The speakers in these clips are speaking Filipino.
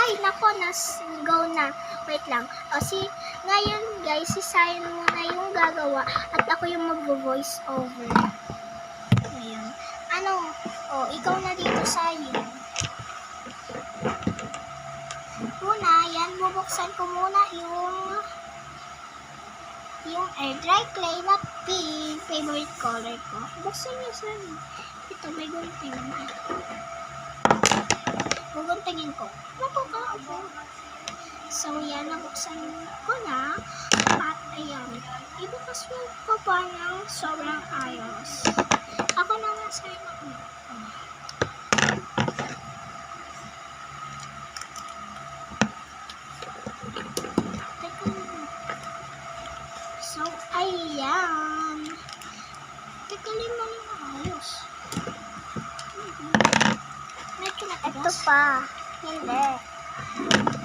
Ay, nako, go na. Wait lang. Ngayon guys, si Sayan muna yung gagawa at ako yung mag-voice over. Ngayon. Ikaw na dito, Sayan. Una, yan, bubuksan ko muna yung air dry clay na pink, favorite color ko. Buksan niyo, Sayan. Ito, may gunting. Guguntingin ko. Ako. So, yan, nabuksan ko na. At, ayan, ibukas mo ko pa ng sobrang ayos. Ako na nga sa'yo na ko. So, ayan. Teka, lima ayos. Medyo matigas. Ito pa. Hindi.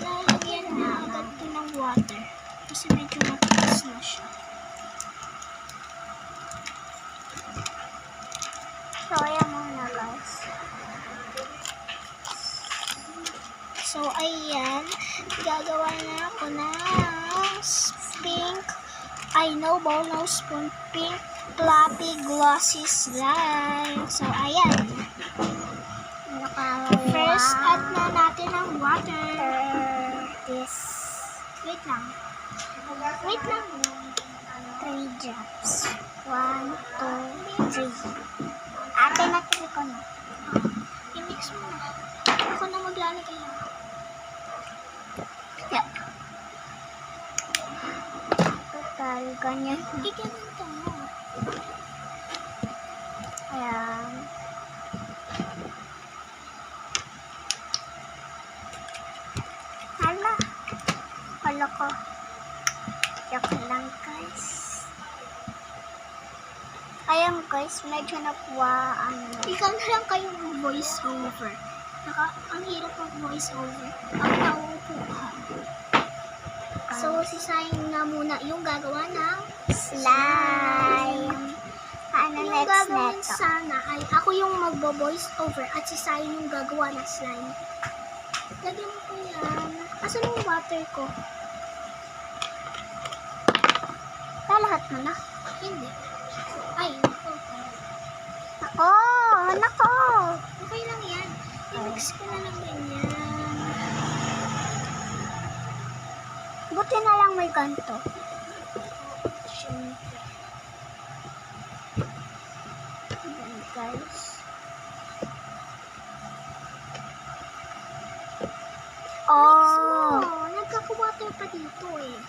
Lalagyan na agad ito ng water. Kasi medyo matigas na siya. So, ayan muna guys. So, ayan. Gagawa na ako ng pink. I know, no spoon pink fluffy glossy slime. So, ayan. First, add na natin ang water. This. Wait lang. 3 drops. 1, 2, 3. Ate, natili ko na. I-mix mo na. Ako na maglalagay lang. Total, ganyan. Ganito mo. Ayan. Hala ko. Joke lang guys. Ayan guys, medyo nakuha Ikaw na lang kayong voice over. Ang hirap mag voice over. Ang nauupuhan. So, si Sayang na muna yung gagawa ng slime. Ano yung next gagawin neto? sana ay ako yung magbo-voice over at si Sayang yung gagawa ng slime. Lagyan mo ko yan. Asan yung water ko? Lahat mo na. Hindi. Ay, nako. Nako. Okay lang yan. I-mix ko na lang ganyan. Buti na lang may ganito. Siyempre. Ayan guys. Nagkaka-water pa dito eh.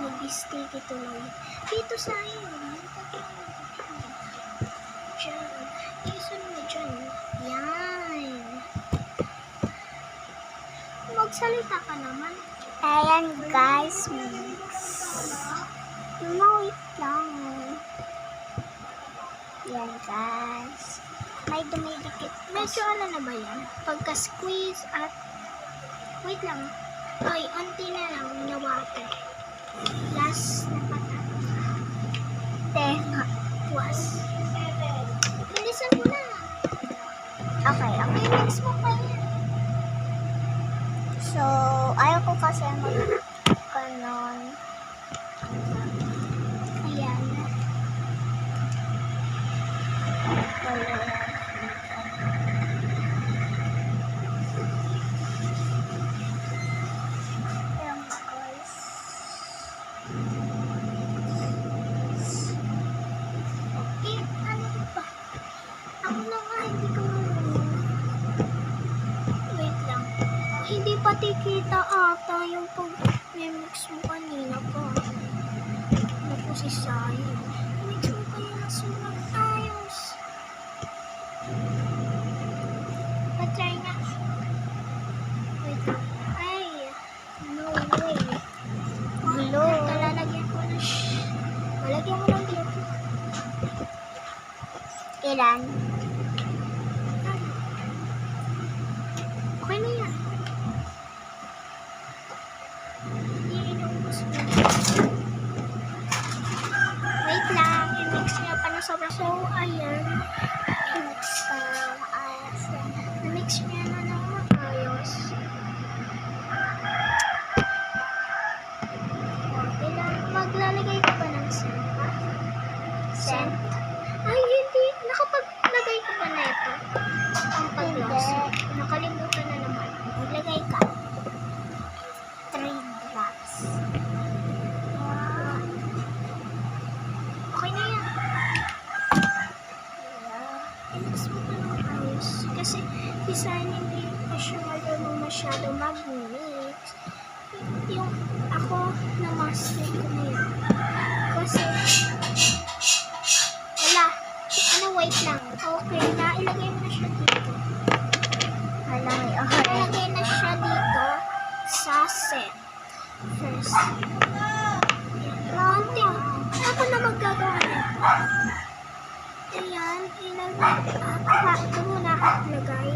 Nag-sticky tuloy. Dito sa akin. Diyan. Isun mo dyan. Yan. Magsalita ka naman. Ayan guys, mix. Wait lang. Yan guys. May dumidikit. Medyo na ba yan? Pagka-squeeze at wait lang. Ay, unti na lang na water. Last na patat. Tenga. Was. Bilisan mo na. Okay. Mix mo pa yan. So, ayaw ko kasi mag-ganon. Ayan. Ayan guys. Ano ba? Ako na nga, hindi ko marunong. Wait lang. Hindi pati kita ata yung pag-mix mo kanina pa. Naku si Sayo. Mix mo kayo na sobrang ayos. Patry nga. Wait lang. Ay, no way. Glue. Lalagyan ko na Lalagyan mo ng glue. Ilan? Okay na yan. Wait lang, i-mix niya pa na sobrang. So, ayan. I-mix ka na ayos yan. I-mix niya na ng ayos. masyado mag-mix. Yung ako na master ko na yan. Kasi, wala. Ano, wait lang. Okay na, ilagay mo na siya dito. Wala, may Ilagay na siya dito sa set. First. Konting. Ako na maggagawa na. Ayan, ilagay. Ito muna at lagay.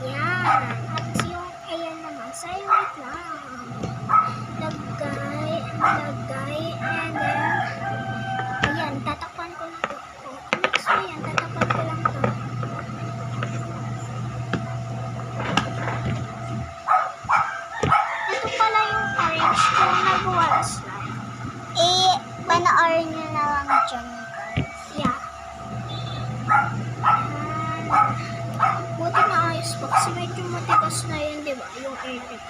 Yan. At yung, ayan naman. Sa'yo, wait lang. Lagay, and then, ayan, tatakpan ko na ito. Mix mo yan, tatakpan ko lang ito. Ito pala yung orange ko nagawa slime. Panoorin nyo na lang dyan, guys. Yeah. Buti na ayos po kasi medyo matigas na yun, di ba? Yung airtight.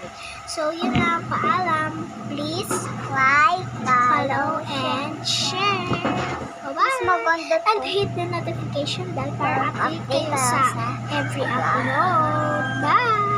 So, yun na. Paalam. Please Like, follow and share. Mas Bye-bye. maganda to. And hit the notification bell para update kayo Update sa sa every upload. Bye!